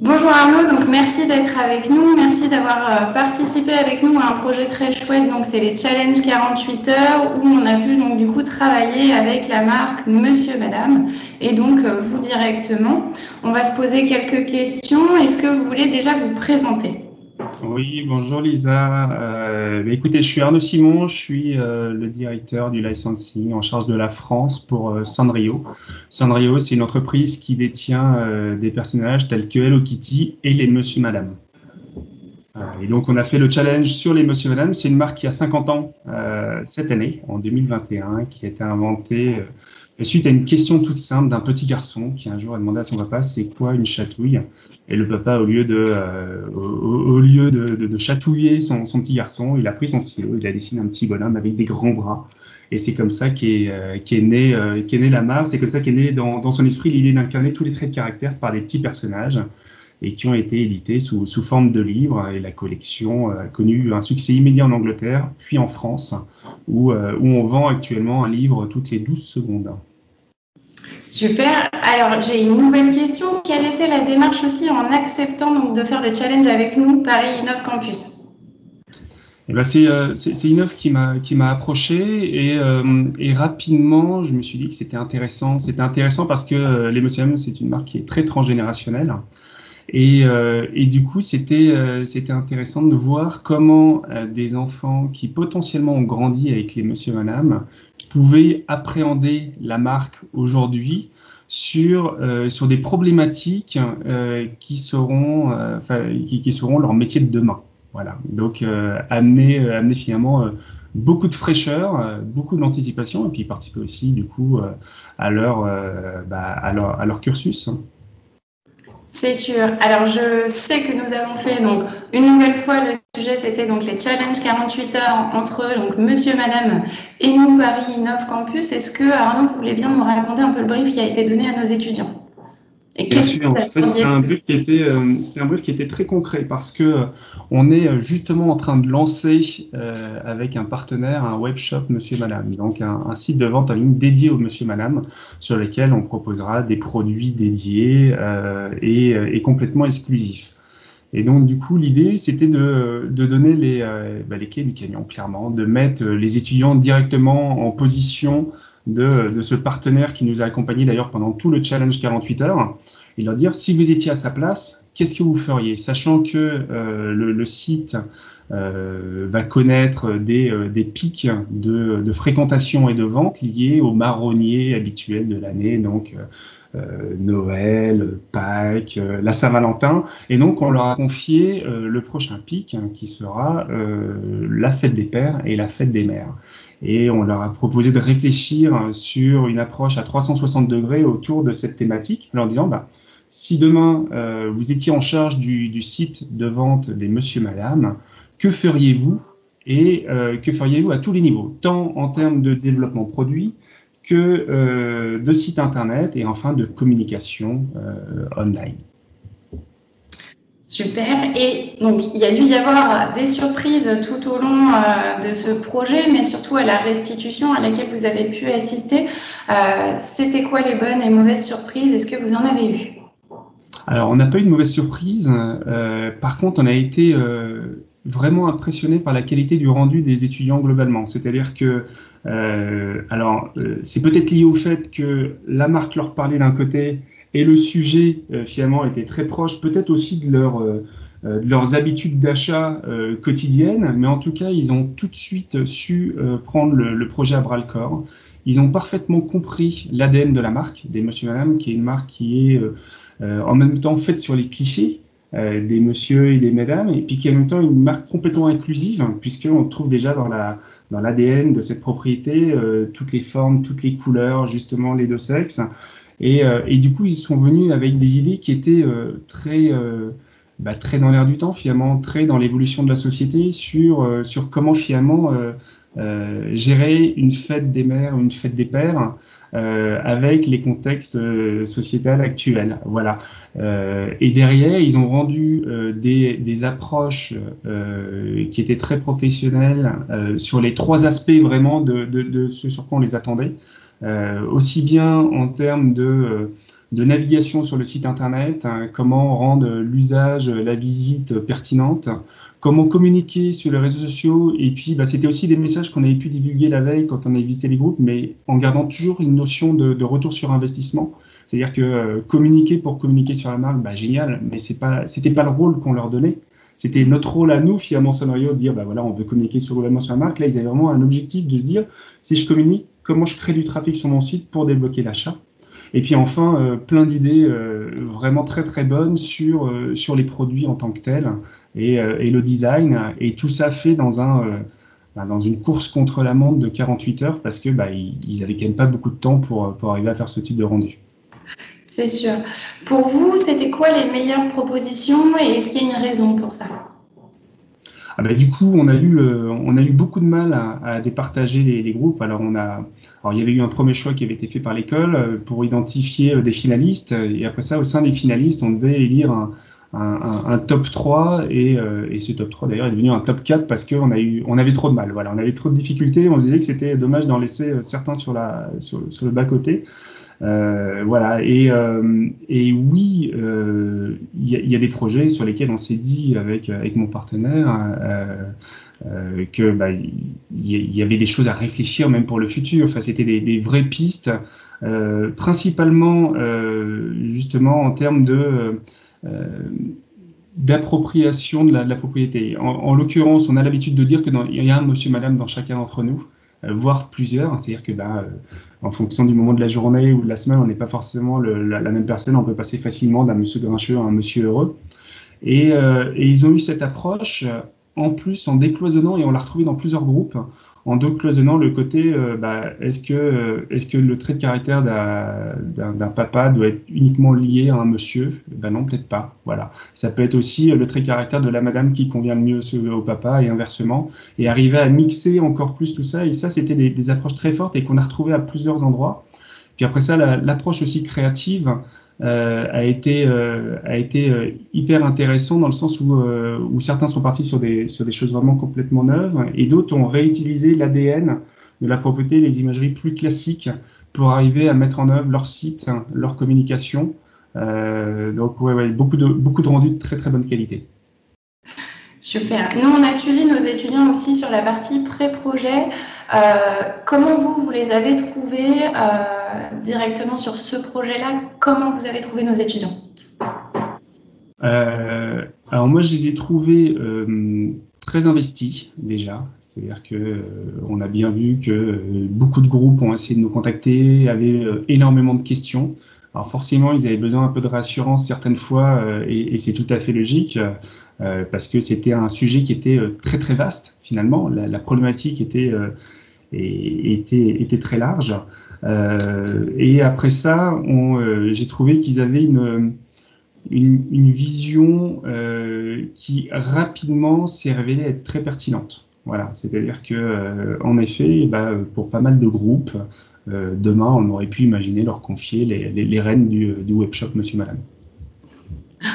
Bonjour Arnaud, donc merci d'être avec nous, merci d'avoir participé avec nous à un projet très chouette, donc c'est les Challenge 48 heures où on a pu donc du coup travailler avec la marque Monsieur Madame et donc vous directement. On va se poser quelques questions, est-ce que vous voulez déjà vous présenter? Oui, bonjour Lisa. Écoutez, je suis Arnaud Simon, je suis le directeur du licensing en charge de la France pour Sanrio. Sanrio, c'est une entreprise qui détient des personnages tels que Hello Kitty et les Monsieur Madame. Et donc, on a fait le challenge sur les Monsieur Madame. C'est une marque qui a 50 ans cette année, en 2021, qui a été inventée suite à une question toute simple d'un petit garçon qui un jour a demandé à son papa c'est quoi une chatouille? Et le papa, au lieu de chatouiller son petit garçon, il a pris son stylo, il a dessiné un petit bonhomme avec des grands bras. Et c'est comme ça qu'est née la marque, c'est comme ça qu'est née dans son esprit l'idée d'incarner tous les traits de caractère par des petits personnages et qui ont été édités sous forme de livres. Et la collection a connu un succès immédiat en Angleterre, puis en France, où on vend actuellement un livre toutes les 12 secondes. Super, alors j'ai une nouvelle question, quelle était la démarche aussi en acceptant donc de faire le challenge avec nous Paris Innov Campus? Et ben c'est une œuvre qui m'a approché et rapidement je me suis dit que c'était intéressant. C'était intéressant parce que l'Emotium c'est une marque qui est très transgénérationnelle. Et du coup, c'était intéressant de voir comment des enfants qui potentiellement ont grandi avec les Monsieur Madame pouvaient appréhender la marque aujourd'hui sur des problématiques qui seront leur métier de demain. Voilà. Donc, amener finalement beaucoup de fraîcheur, beaucoup d'anticipation, et puis participer aussi du coup à leur cursus. C'est sûr. Alors, je sais que nous avons fait donc une nouvelle fois le sujet, c'était donc les challenges 48 heures entre donc Monsieur, Madame et nous Paris Innov Campus. Est-ce que Arnaud voulait bien nous raconter un peu le brief qui a été donné à nos étudiants? Et Bien qu'est-ce que sûr, vous en fait, attendiez de plus? c'était un brief qui était très concret parce que on est justement en train de lancer avec un partenaire un web shop Monsieur Madame, donc un site de vente en ligne dédié au Monsieur Madame sur lequel on proposera des produits dédiés et complètement exclusifs. Et donc, du coup, l'idée, c'était de donner les clés du camion, clairement, de mettre les étudiants directement en position de ce partenaire qui nous a accompagnés d'ailleurs pendant tout le challenge 48 heures, et leur dire, si vous étiez à sa place, qu'est-ce que vous feriez? Sachant que le site va connaître des pics de fréquentation et de vente liés aux marronniers habituels de l'année, donc Noël, Pâques, la Saint-Valentin. Et donc, on leur a confié le prochain pic qui sera la fête des pères et la fête des mères. Et on leur a proposé de réfléchir sur une approche à 360 degrés autour de cette thématique, en leur disant, bah, si demain vous étiez en charge du site de vente des Monsieur Madame, que feriez-vous et que feriez-vous à tous les niveaux, tant en termes de développement produit que de site internet et enfin de communication online. Super. Et donc, il y a dû y avoir des surprises tout au long de ce projet, mais surtout à la restitution à laquelle vous avez pu assister. C'était quoi les bonnes et mauvaises surprises? Est-ce que vous en avez eu? Alors, on n'a pas eu de mauvaise surprise. Par contre, on a été vraiment impressionné par la qualité du rendu des étudiants globalement. C'est-à-dire que, c'est peut-être lié au fait que la marque leur parlait d'un côté et le sujet finalement était très proche, peut-être aussi de leurs habitudes d'achat quotidiennes, mais en tout cas, ils ont tout de suite su prendre le projet à bras le corps. Ils ont parfaitement compris l'ADN de la marque, des Monsieur Madame, qui est une marque qui est en même temps faite sur les clichés des messieurs et des mesdames, et puis qui est en même temps une marque complètement inclusive, puisqu'on trouve déjà dans l'ADN de cette propriété toutes les formes, toutes les couleurs, justement les deux sexes. Et du coup, ils sont venus avec des idées qui étaient très dans l'air du temps, finalement, très dans l'évolution de la société, sur comment finalement gérer une fête des mères, une fête des pères, avec les contextes sociétals actuels. Voilà. Et derrière, ils ont rendu des approches qui étaient très professionnelles sur les trois aspects vraiment de ce sur quoi on les attendait. Aussi bien en termes de navigation sur le site internet, hein, comment rendre l'usage, la visite pertinente, comment communiquer sur les réseaux sociaux. Et puis, c'était aussi des messages qu'on avait pu divulguer la veille quand on avait visité les groupes, mais en gardant toujours une notion de retour sur investissement. C'est-à-dire que communiquer pour communiquer sur la marque, génial, mais c'était pas le rôle qu'on leur donnait. C'était notre rôle à nous, finalement, Sonorio, de dire, voilà, on veut communiquer globalement sur la marque. Là, ils avaient vraiment un objectif de se dire, si je communique, comment je crée du trafic sur mon site pour débloquer l'achat. Et puis enfin, plein d'idées vraiment très très bonnes sur les produits en tant que tels et le design. Et tout ça fait dans une course contre la montre de 48 heures parce que ils avaient quand même pas beaucoup de temps pour arriver à faire ce type de rendu. C'est sûr. Pour vous, c'était quoi les meilleures propositions et est-ce qu'il y a une raison pour ça? Du coup, on a eu beaucoup de mal à départager les groupes. Alors, il y avait eu un premier choix qui avait été fait par l'école pour identifier des finalistes. Et après ça, au sein des finalistes, on devait élire un top 3 et ce top 3 d'ailleurs est devenu un top 4 parce qu'on avait trop de mal. Voilà, on avait trop de difficultés. On se disait que c'était dommage d'en laisser certains sur le bas-côté. Voilà, et oui, il y a des projets sur lesquels on s'est dit avec mon partenaire que il y avait des choses à réfléchir même pour le futur. Enfin, c'était des vraies pistes, principalement justement en termes d'appropriation de la propriété. En l'occurrence, on a l'habitude de dire qu'il y a un monsieur, madame dans chacun d'entre nous, voire plusieurs. C'est-à-dire que en fonction du moment de la journée ou de la semaine, on n'est pas forcément la même personne. On peut passer facilement d'un monsieur grincheux à un monsieur heureux. Et ils ont eu cette approche, en plus en décloisonnant, et on l'a retrouvé dans plusieurs groupes, en décloisonnant le côté, est-ce que le trait de caractère d'un papa doit être uniquement lié à un monsieur? Non, peut-être pas. Voilà. Ça peut être aussi le trait de caractère de la madame qui convient le mieux au papa et inversement, et arriver à mixer encore plus tout ça. Et ça, c'était des approches très fortes et qu'on a retrouvées à plusieurs endroits. Puis après ça, l'approche aussi créative a été hyper intéressant dans le sens où certains sont partis sur des choses vraiment complètement neuves et d'autres ont réutilisé l'ADN de la propriété, les imageries plus classiques pour arriver à mettre en œuvre leur site, leur communication. Donc beaucoup de rendus de très très bonne qualité. Super. Nous, on a suivi nos étudiants aussi sur la partie pré-projet. Comment vous les avez trouvés directement sur ce projet-là? Comment vous avez trouvé nos étudiants? Alors moi, je les ai trouvés très investis déjà. C'est-à-dire on a bien vu que beaucoup de groupes ont essayé de nous contacter, avaient énormément de questions. Alors forcément, ils avaient besoin un peu de réassurance certaines fois et c'est tout à fait logique. Parce que c'était un sujet qui était très très vaste finalement. La problématique était très large. Et après ça, j'ai trouvé qu'ils avaient une vision qui rapidement s'est révélée être très pertinente. Voilà, c'est-à-dire que en effet, pour pas mal de groupes, demain, on aurait pu imaginer leur confier les rênes du webshop Monsieur Madame.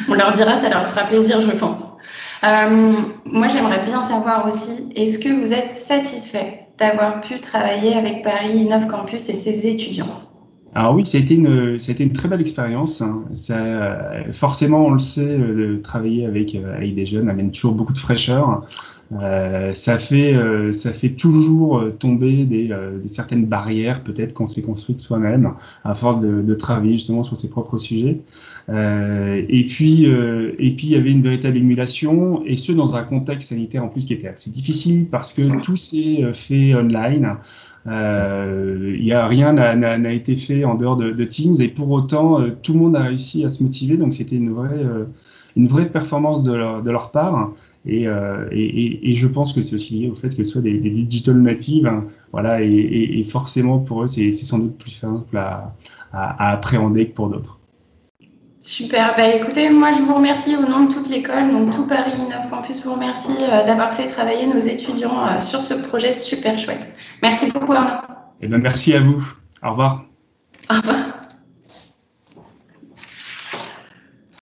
On leur dira, ça leur fera plaisir, je pense. Moi, j'aimerais bien savoir aussi, est-ce que vous êtes satisfait d'avoir pu travailler avec Paris Innov Campus et ses étudiants? Alors oui, ça a été une très belle expérience. Forcément, on le sait, travailler avec des jeunes amène toujours beaucoup de fraîcheur. Ça fait toujours tomber des certaines barrières, peut-être qu'on s'est construites soi-même, à force de travailler justement sur ses propres sujets. Et puis, il y avait une véritable émulation, et ce, dans un contexte sanitaire en plus qui était assez difficile, parce que tout s'est fait online. Rien n'a été fait en dehors de Teams, et pour autant, tout le monde a réussi à se motiver, donc c'était une vraie performance de leur part. Et je pense que c'est aussi lié au fait que ce soit des digital natives, hein, voilà, et forcément pour eux, c'est sans doute plus simple à appréhender que pour d'autres. Super. Écoutez, moi je vous remercie au nom de toute l'école, donc tout Paris Innov Campus vous remercie d'avoir fait travailler nos étudiants sur ce projet super chouette. Merci beaucoup Arnaud. Merci à vous. Au revoir. Au revoir.